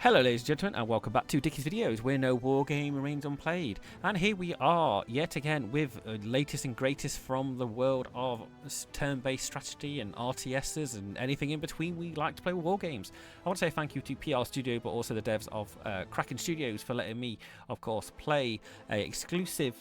Hello ladies and gentlemen, and welcome back to Dickies videos, where no war game remains unplayed. And here we are yet again with latest and greatest from the world of turn-based strategy and RTSs and anything in between. We like to play war games. I want to say thank you to PR Studio, but also the devs of Kraken Studios for letting me, of course, play an exclusive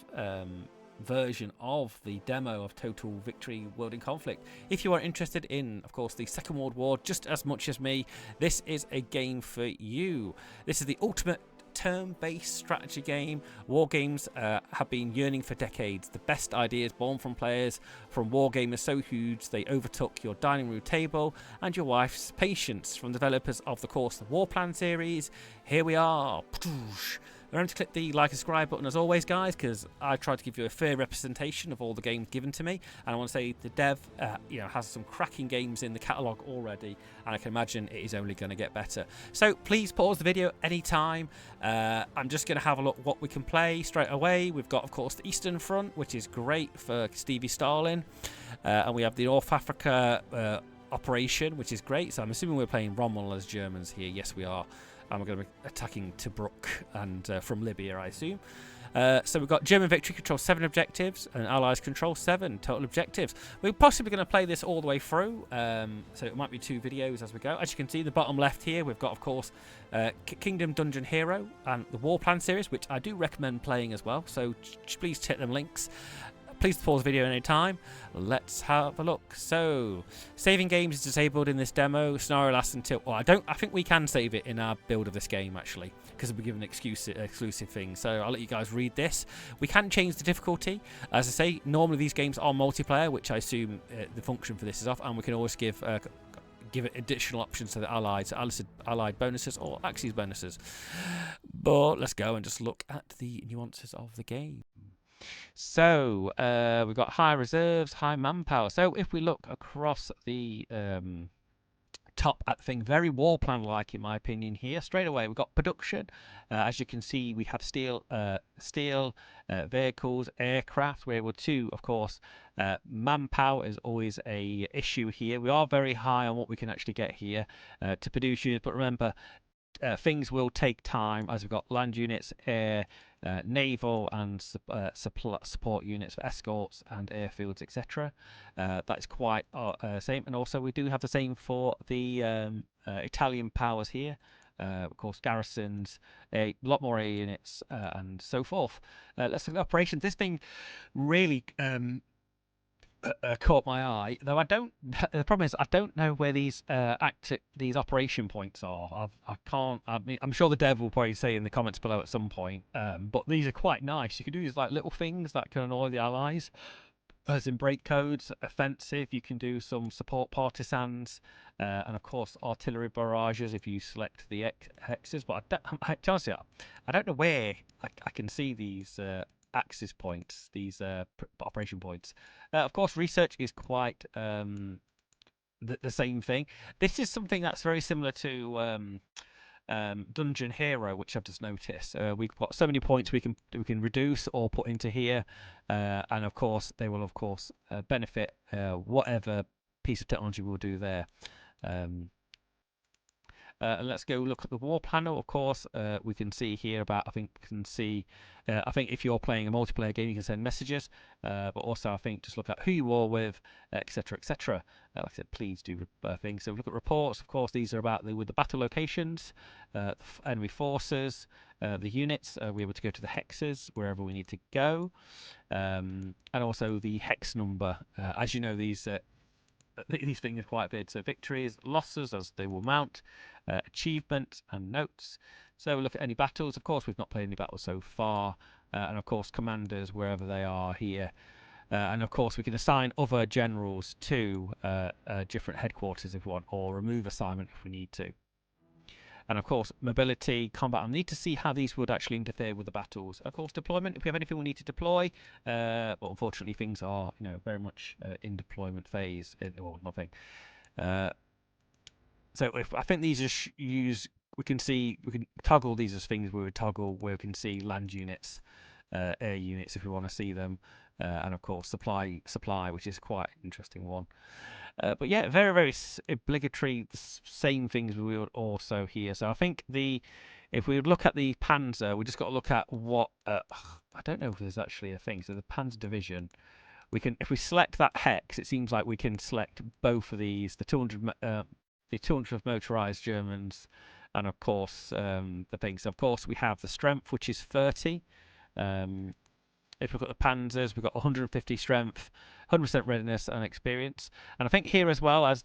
version of the demo of Total Victory World in Conflict. If you are interested in, of course, the Second World War just as much as me, this is a game for you. This is the ultimate turn-based strategy game. War games have been yearning for decades. The best ideas born from players from war gamers so huge they overtook your dining room table and your wife's patience. From developers of the course the War Plan series, here we are. Remember to click the like and subscribe button as always, guys, because I try to give you a fair representation of all the games given to me. And I want to say the dev has some cracking games in the catalogue already, and I can imagine it is only going to get better. So please pause the video anytime. I'm just going to have a look what we can play straight away. We've got, of course, the Eastern Front, which is great for Stevie Stalin. And we have the North Africa operation, which is great. So I'm assuming we're playing Rommel as Germans here. Yes, we are. And we're going to be attacking Tobruk and from Libya, I assume. So we've got German victory control 7 objectives and Allies control 7 total objectives. We're possibly going to play this all the way through, so it might be 2 videos as we go. As you can see, the bottom left here, we've got, of course, Kingdom Dungeon Hero and the War Plan series, which I do recommend playing as well. So please check them links. Please pause the video any time. Let's have a look. So, saving games is disabled in this demo. Scenario lasts until... Well, I think we can save it in our build of this game, actually, because we're given exclusive things. So, I'll let you guys read this. We can change the difficulty. As I say, normally these games are multiplayer, which I assume the function for this is off, and we can always give it additional options to the allied bonuses or Axis bonuses. But let's go and just look at the nuances of the game. So we've got high reserves, high manpower. So if we look across the top at the thing, very war plan like in my opinion here. Straight away we've got production. As you can see, we have steel vehicles, aircraft. We're able to, of course, manpower is always a issue here. We are very high on what we can actually get here to produce units, but remember, things will take time, as we've got land units, air, naval and support units for escorts and airfields, etc. That is quite same, and also we do have the same for the Italian powers here. Of course, garrisons, a lot more air units, and so forth. Let's look at operations. This thing really caught my eye, though I don't. The problem is I don't know where these operation points are. I can't. I mean, I'm sure the dev will probably say in the comments below at some point. But these are quite nice. You can do these like little things that can annoy the allies. As in break codes, offensive. You can do some support partisans, and of course artillery barrages if you select the hexes. But I don't know where I can see these. Axis points, these operation points. Of course, research is quite the same thing. This is something that's very similar to Dungeon Hero, which I've just noticed. We've got so many points we can reduce or put into here, and of course they will benefit whatever piece of technology we'll do there. And let's go look at the war panel. Of course, we can see here about. I think if you're playing a multiplayer game, you can send messages. But also, I think just look at who you war with, etc., etc. Like I said, please do things. So look at reports. Of course, these are about with the battle locations, enemy forces, the units. We're able to go to the hexes wherever we need to go, and also the hex number. As you know, these things are quite big. So victories, losses as they will mount, achievements and notes. So we'll look at any battles. Of course, we've not played any battles so far, and of course commanders wherever they are here. And of course we can assign other generals to different headquarters if we want, or remove assignment if we need to. And of course, mobility, combat. I need to see how these would actually interfere with the battles. Of course, deployment. If we have anything we need to deploy, but unfortunately, things are very much in deployment phase. Well, nothing. So if I think these are we can toggle these as things we would toggle where we can see land units, air units if we want to see them. and of course supply, which is quite an interesting one. But yeah, very, very obligatory. The same things we would also here. So I think if we would look at the Panzer, we just got to look at what I don't know if there's actually a thing. So the Panzer division, we can, if we select that hex, it seems like we can select both of these, the 200 motorized Germans, and of course the things. Of course, we have the strength, which is 30. If we've got the Panzers, we've got 150 strength, 100% readiness and experience. And I think here as well as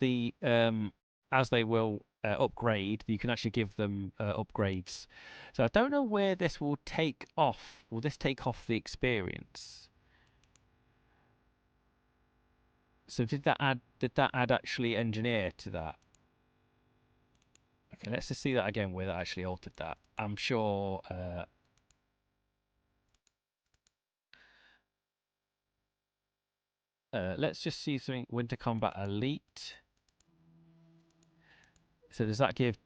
as they will upgrade, you can actually give them upgrades. So I don't know where this will take off. Will this take off the experience? So did that add actually engineer to that? Okay, let's just see that again where that actually altered that. I'm sure let's just see something. Winter Combat Elite. So does that give?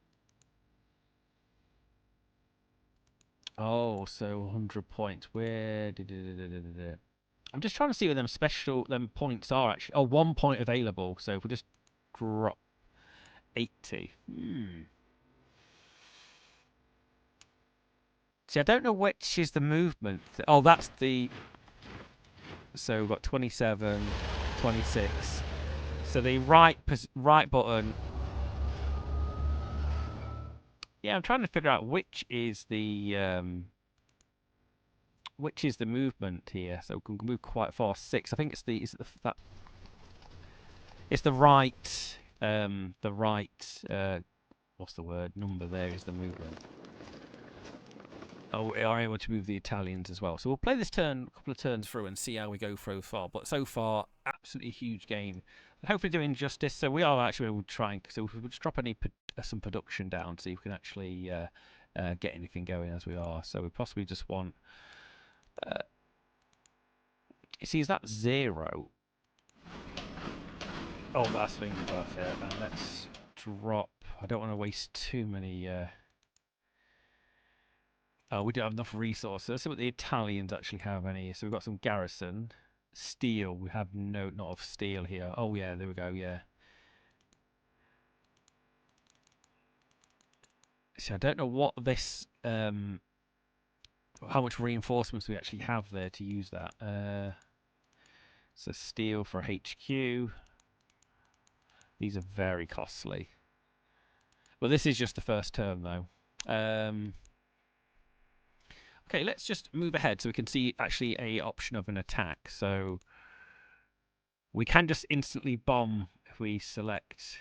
Oh, so 100 points. Where did it? I'm just trying to see where them points are actually. Oh, 1 point available. So if we just drop 80. See, I don't know which is the movement. Oh, that's the. So we've got 27, 26. So the right button. Yeah, I'm trying to figure out which is the movement here. So we can move quite far. 6. I think it's that. It's the right. What's the word? Number there is the movement. Oh, we are able to move the Italians as well. So we'll play this turn, a couple of turns through, and see how we go so far. But so far, absolutely huge game. And hopefully doing justice. So we are actually trying. So we'll just drop some production down, so you can actually get anything going as we are. So we possibly just want. See, is that 0? Oh, that's thing buff. Yeah, and let's drop. I don't want to waste too many. Oh, we don't have enough resources. Let's see what the Italians actually have any. So we've got some garrison. Steel. We have not of steel here. Oh yeah, there we go, yeah. So I don't know what this how much reinforcements we actually have there to use that. So steel for HQ. These are very costly. Well, this is just the first term though. Okay, let's just move ahead so we can see actually a option of an attack. So we can just instantly bomb if we select.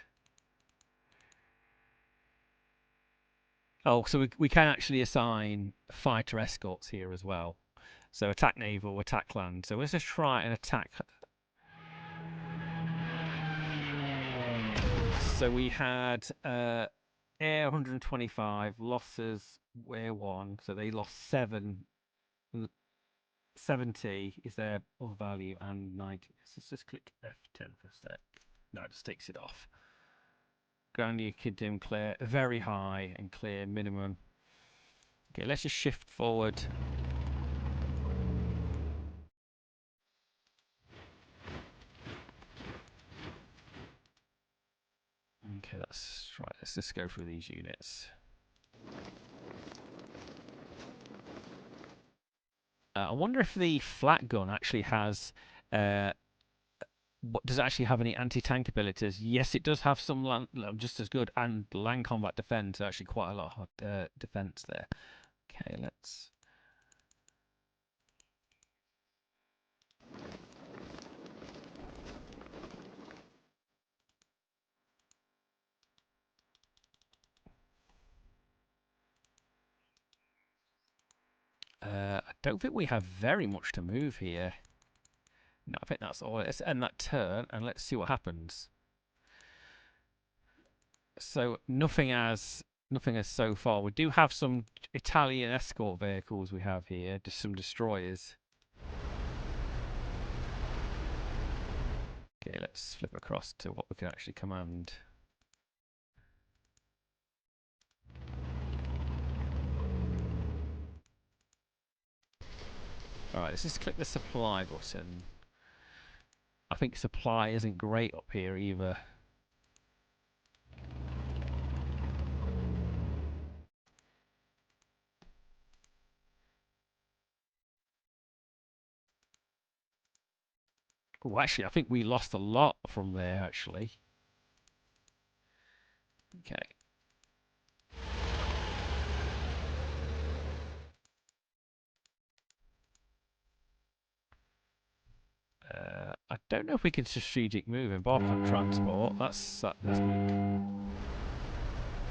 Oh, so we can actually assign fighter escorts here as well. So attack naval, attack land. So let's just try and attack. So we had air 125, losses air 1. So they lost 70 is their other value, and 90. Let's just click F10 for a sec. No, it just takes it off. Ground Kiddim clear, very high, and clear minimum. Okay, let's just shift forward. Okay, that's right. Let's just go through these units. I wonder if the flat gun actually has. What does it actually have any anti-tank abilities? Yes, it does have some land, just as good, and land combat defense. Actually, quite a lot of defense there. Okay, let's. I don't think we have very much to move here. No, I think that's all. Let's end that turn and let's see what happens. So nothing as so far. We do have some Italian escort vehicles we have here, just some destroyers. Okay, let's flip across to what we can actually command. Alright, let's just click the supply button. I think supply isn't great up here either. Oh, actually, I think we lost a lot from there, actually. Okay. I don't know if we can strategic move embark on transport. That's going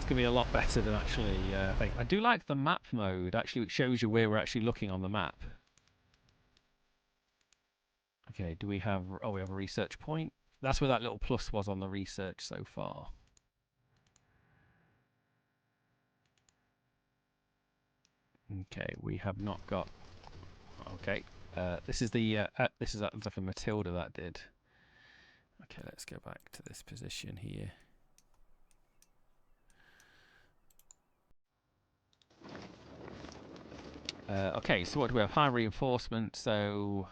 to be a lot better than actually. I think I do like the map mode. Actually, it shows you where we're actually looking on the map. Okay, do we have? Oh, we have a research point. That's where that little plus was on the research so far. Okay, we have not got. Okay, this is the this is for Matilda that did. Okay, let's go back to this position here. Okay, so what do we have? High reinforcement, so...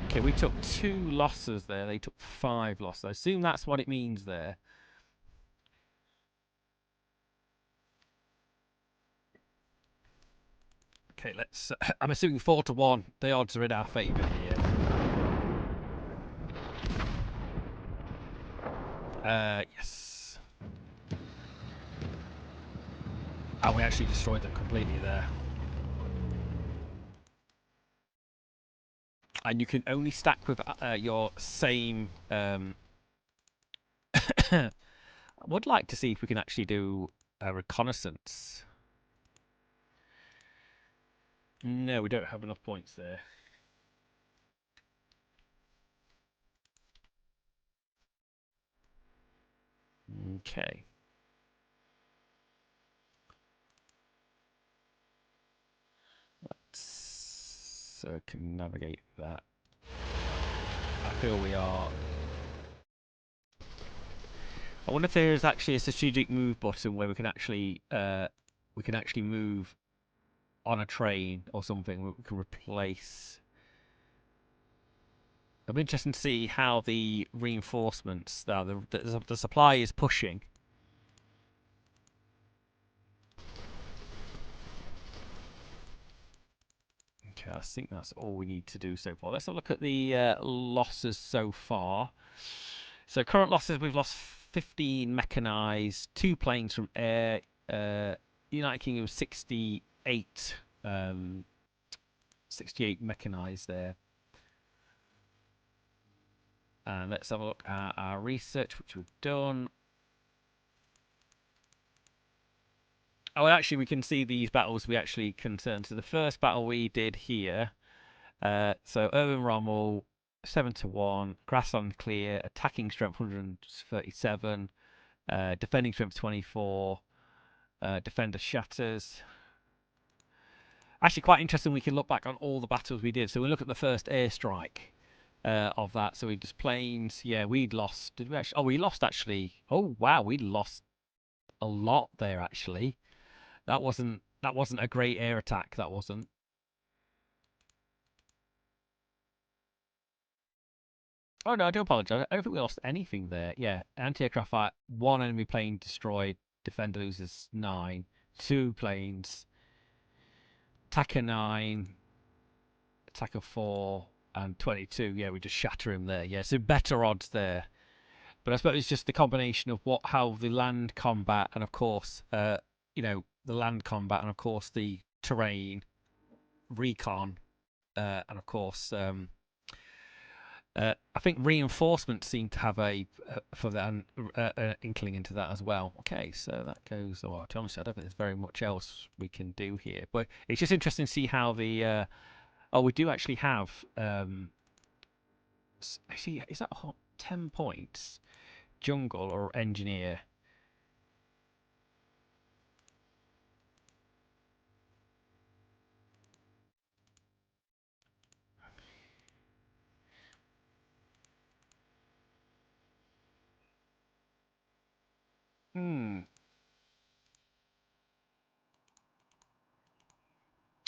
Okay, we took 2 losses there. They took 5 losses. I assume that's what it means there. Okay, let's... I'm assuming 4-1. The odds are in our favour here. Yes. And we actually destroyed them completely there. And you can only stack with your same... I would like to see if we can actually do a reconnaissance. No, we don't have enough points there. Okay. So I can navigate that. I feel we are... I wonder if there is actually a strategic move button where we can actually move on a train or something. We can replace. I'm interested to see how the reinforcements, the supply is pushing. Okay, I think that's all we need to do so far. Let's have a look at the losses so far. So current losses, we've lost 15 mechanised, 2 planes from air, United Kingdom 68, 68 mechanised there. And let's have a look at our research, which we've done. Oh, actually, we can see these battles we actually concerned. So the first battle we did here, so Urban Rommel, 7-1, Grassland clear, attacking strength 137, defending strength 24, defender shatters. Actually, quite interesting. We can look back on all the battles we did. So we look at the first airstrike of that. So we just planes. Yeah, we'd lost. Did we actually? Oh, we lost actually. Oh wow, we lost a lot there actually. That wasn't a great air attack. That wasn't. Oh no, I do apologise. I don't think we lost anything there. Yeah, anti-aircraft fire. 1 enemy plane destroyed. Defender loses 9. 2 planes. Attacker 9. Attacker 4. And 22. Yeah, we just shatter him there. Yeah, so better odds there. But I suppose it's just the combination of how the land combat and of course, the land combat and of course the terrain, recon, and of course, I think reinforcements seem to have a for that inkling into that as well. Okay, so that goes. Oh, to be honest, I don't think there's very much else we can do here, but it's just interesting to see how the. Oh, we do actually have. Actually, is that 10 points? Jungle or engineer?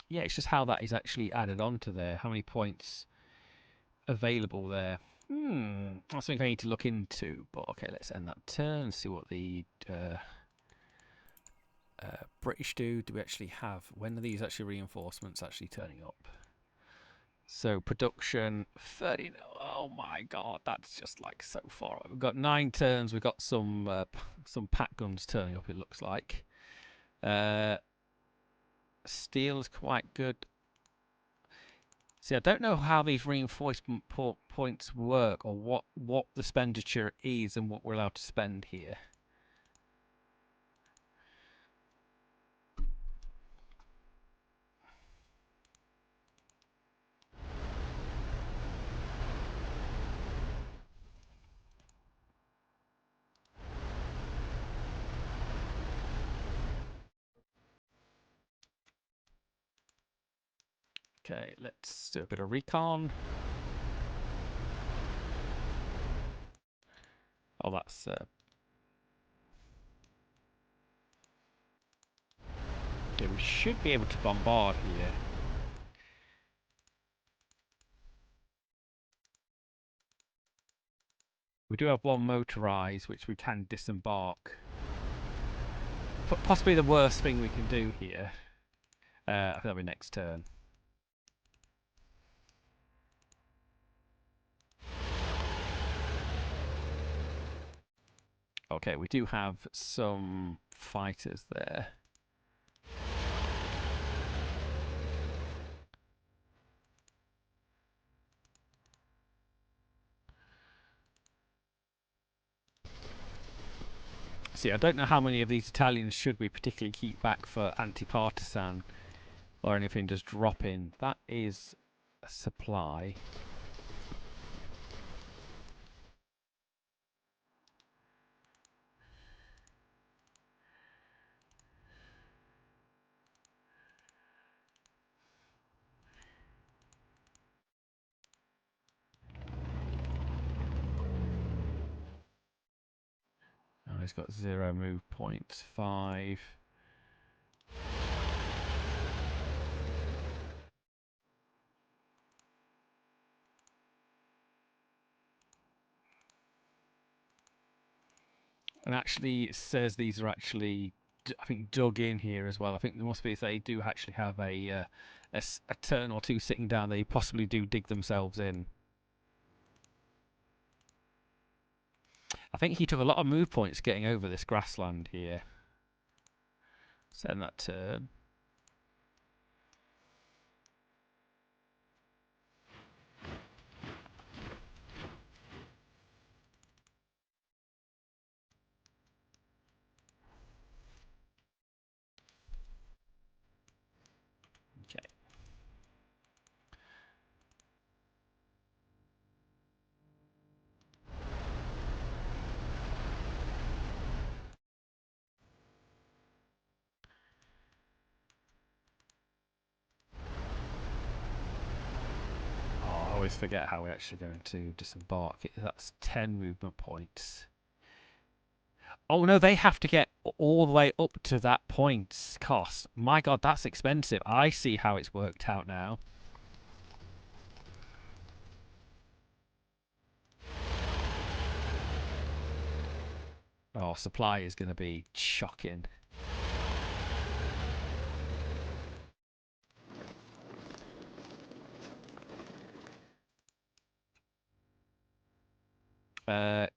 Yeah, it's just how that is actually added onto there. How many points available there? That's something I need to look into. But okay, let's end that turn. See what the British do. Do we actually have? When are these actually reinforcements actually turning up? So production 30. Oh my god, that's just like so far. We've got 9 turns. We've got some pack guns turning up. It looks like. Steel is quite good. See, I don't know how these reinforcement points work, or what the expenditure is and what we're allowed to spend here. Okay, let's do a bit of recon. Oh, that's okay, we should be able to bombard here. We do have one motorized, which we can disembark. Possibly the worst thing we can do here. I think that'll be next turn. Okay, we do have some fighters there. See, I don't know how many of these Italians should we particularly keep back for anti-partisan or anything, just drop in. That is a supply. Oh, he's got 0 move points, 5. And actually, it says these are actually, I think, dug in here as well. I think there must be, if they do actually have a turn or two sitting down, they possibly do dig themselves in. I think he took a lot of move points getting over this grassland here. Send that turn. Okay. I always forget how we're actually going to disembark. That's 10 movement points. Oh no, they have to get all the way up to that points cost. My god, that's expensive. I see how it's worked out now. Oh, supply is going to be shocking.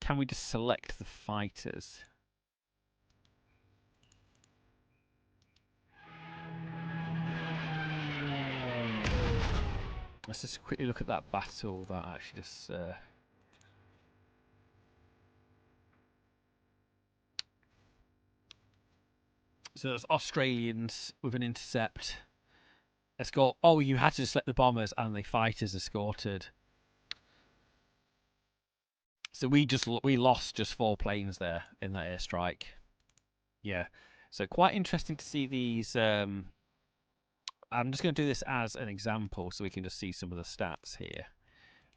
Can we just select the fighters? Let's just quickly look at that battle that actually just... So there's Australians with an intercept. Escort. Oh, you had to select the bombers and the fighters escorted. So we lost just 4 planes there in that airstrike. Yeah. So quite interesting to see these. I'm just going to do this as an example so we can just see some of the stats here.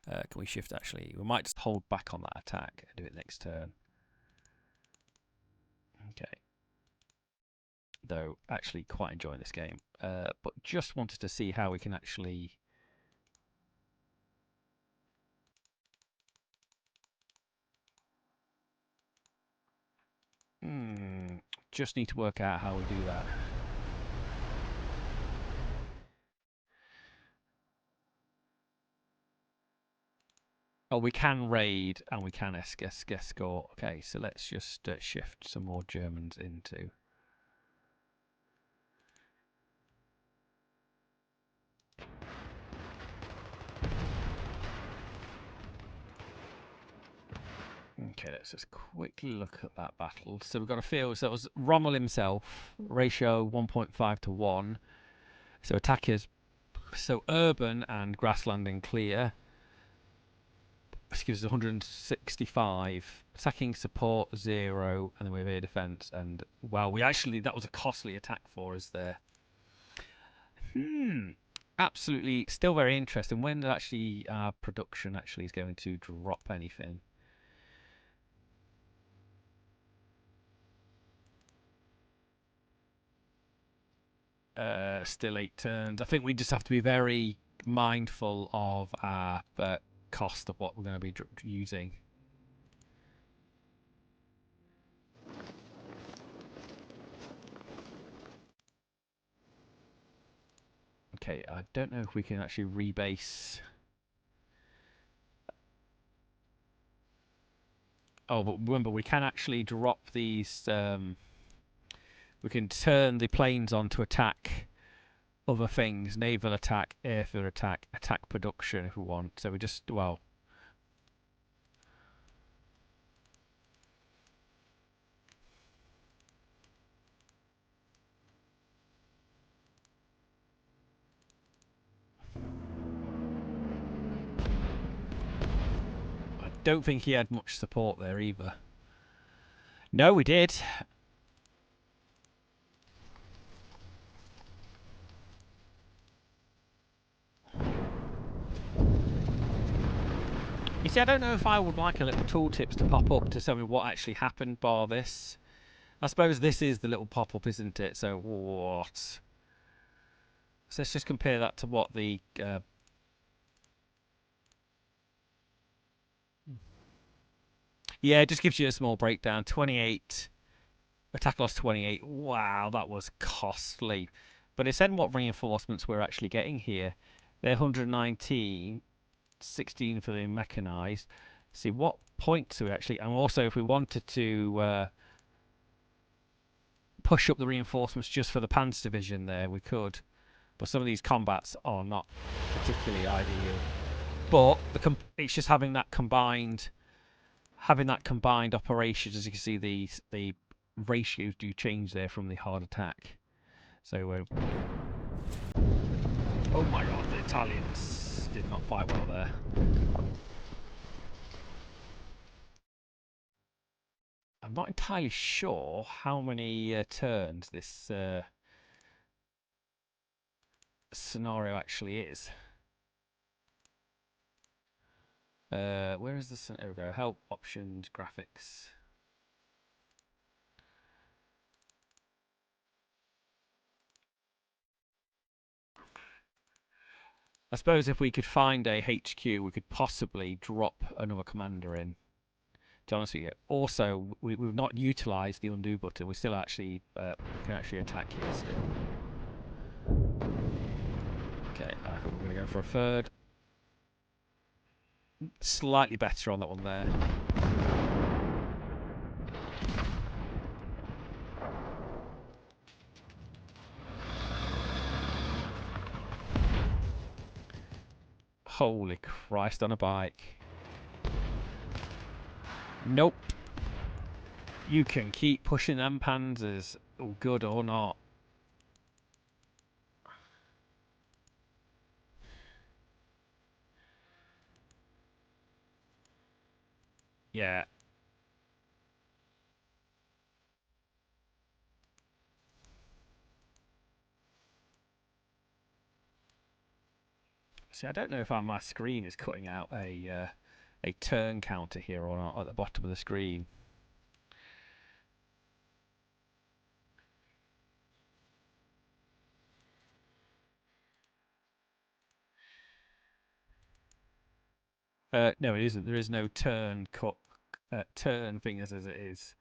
Can we shift actually? We might just hold back on that attack and do it next turn. Okay. Though actually quite enjoying this game, but just wanted to see how we can actually. Just need to work out how we do that. Oh, we can raid and we can escort. Okay, so let's just shift some more Germans into. Okay, let's just quickly look at that battle. So we've got a field. So it was Rommel himself, ratio 1.5 to 1. So attackers, so urban and grassland and clear. This gives us 165. Attacking support 0, and then we have air defense. And well, we actually that was a costly attack for us there. Absolutely, still very interesting. When actually our production actually is going to drop anything? Still 8 turns. I think we just have to be very mindful of our cost of what we're going to be using. Okay, I don't know if we can actually rebase. Oh, but remember, we can actually drop these. We can turn the planes on to attack other things: naval attack, airfield attack, attack production if we want. So we just, well. I don't think he had much support there either. No, we did. You see, I don't know if I would like a little tooltips to pop up to tell me what actually happened bar this. I suppose this is the little pop-up, isn't it? So what? So let's just compare that to what the... yeah, it just gives you a small breakdown. 28. Attack loss 28. Wow, that was costly. But it said what reinforcements we're actually getting here. They're 119. 16 for the mechanized. See what points we actually, and also if we wanted to push up the reinforcements just for the Panzer division, there we could. But some of these combats are not particularly ideal. But it's just having that combined operations. As you can see, the ratios do change there from the hard attack. So, oh my God, the Italians did not fight well there. I'm not entirely sure how many turns this scenario actually is. Where is the... There we go. Help, options, graphics. I suppose if we could find a HQ, we could possibly drop another commander in. To be honest with you. Also, we've not utilised the undo button. We still actually can actually attack here still. Okay, we're going to go for a third. Slightly better on that one there. Holy Christ on a bike. Nope. You can keep pushing them panzers, good or not. Yeah. See, I don't know if my screen is cutting out a turn counter here or not at the bottom of the screen. No, it isn't. There is no turn turn thing as it is.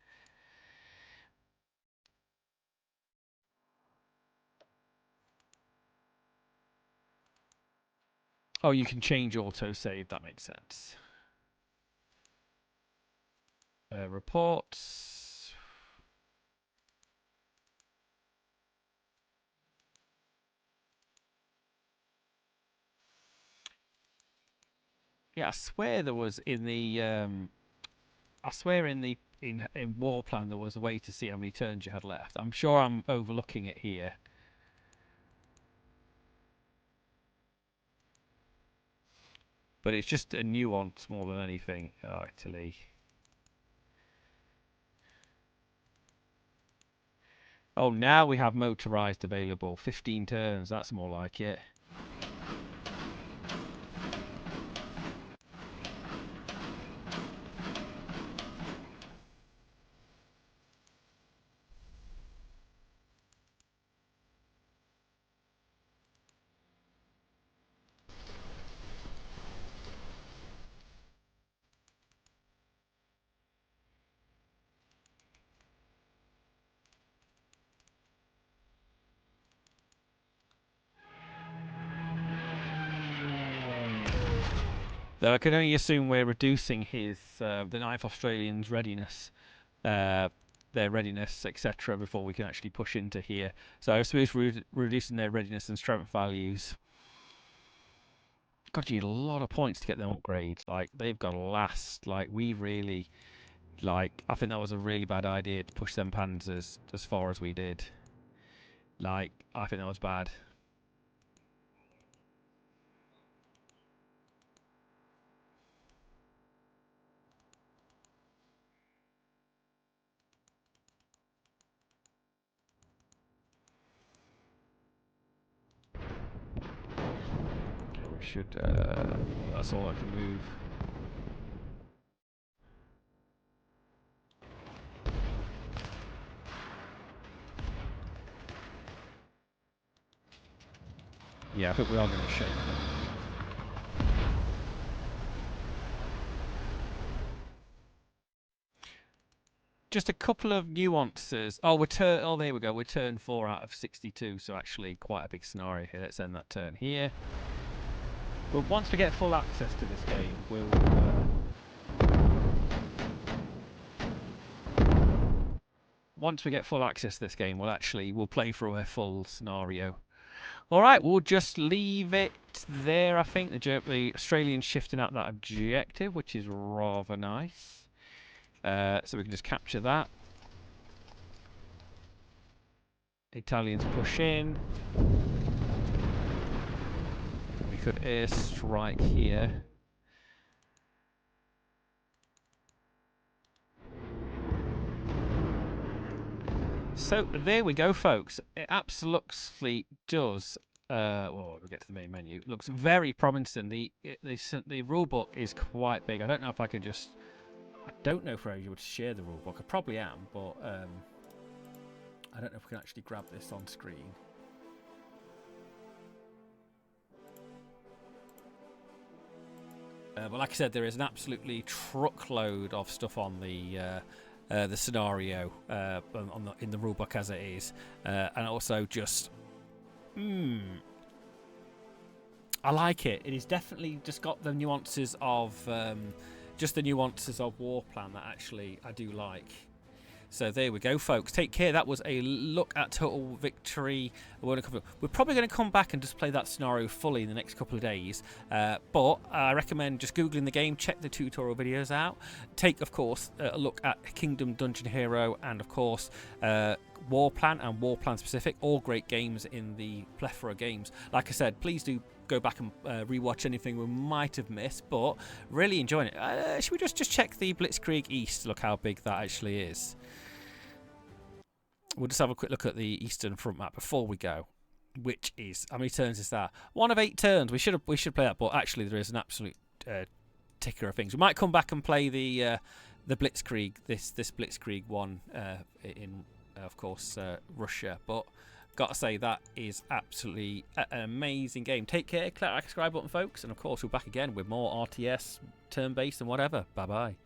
Oh, you can change autosave. That makes sense. Reports. Yeah, I swear there was in the I swear in war plan there was a way to see how many turns you had left. I'm sure I'm overlooking it here. But it's just a nuance more than anything, actually. Oh, now we have motorized available. 15 turns, that's more like it. Though I can only assume we're reducing his the Ninth Australians' readiness, their readiness, etc., before we can actually push into here. So I suppose we're reducing their readiness and strength values. God, you need a lot of points to get them upgrades. Like they've got last. Like we really, like I think that was a really bad idea to push them panzers as far as we did. Like I think that was bad. We should. That's all I can move. Yeah, I think we are going to shake them. Just a couple of nuances. Oh, oh, there we go. We're turn 4 out of 62, so actually quite a big scenario here. Let's end that turn here. But once we get full access to this game, we'll once we get full access to this game, we'll play through a full scenario. All right, we'll just leave it there. I think the Australians shifting out that objective, which is rather nice. So we can just capture that. Italians push in. We could airstrike here. So there we go, folks. It absolutely does. Well, we'll get to the main menu. It looks very promising. The rule book is quite big. I don't know if I can just. I don't know if we're able to share the rule book. I probably am, but I don't know if we can actually grab this on screen. But like I said, there is an absolutely truckload of stuff on the scenario in the rulebook as it is, and also just I like it. It is definitely just got the nuances of war plan that actually I do like. So there we go, folks. Take care. That was a look at Total Victory. We're probably going to come back and just play that scenario fully in the next couple of days. But I recommend just Googling the game, check the tutorial videos out. Take, of course, a look at Kingdom Dungeon Hero and, of course, War Plan and War Plan Specific. All great games in the plethora of games. Like I said, please do go back and rewatch anything we might have missed, but really enjoying it. Should we just check the Blitzkrieg East? Look how big that actually is. We'll just have a quick look at the Eastern front map before we go, which is, how many turns is that? 1 of 8 turns. We should play that, but actually there is an absolute ticker of things. We might come back and play the Blitzkrieg, this Blitzkrieg one in, of course, Russia. But Gotta say, that is absolutely an amazing game. Take care, click that subscribe button, folks, and of course we're back again with more RTS, turn-based and whatever. Bye bye.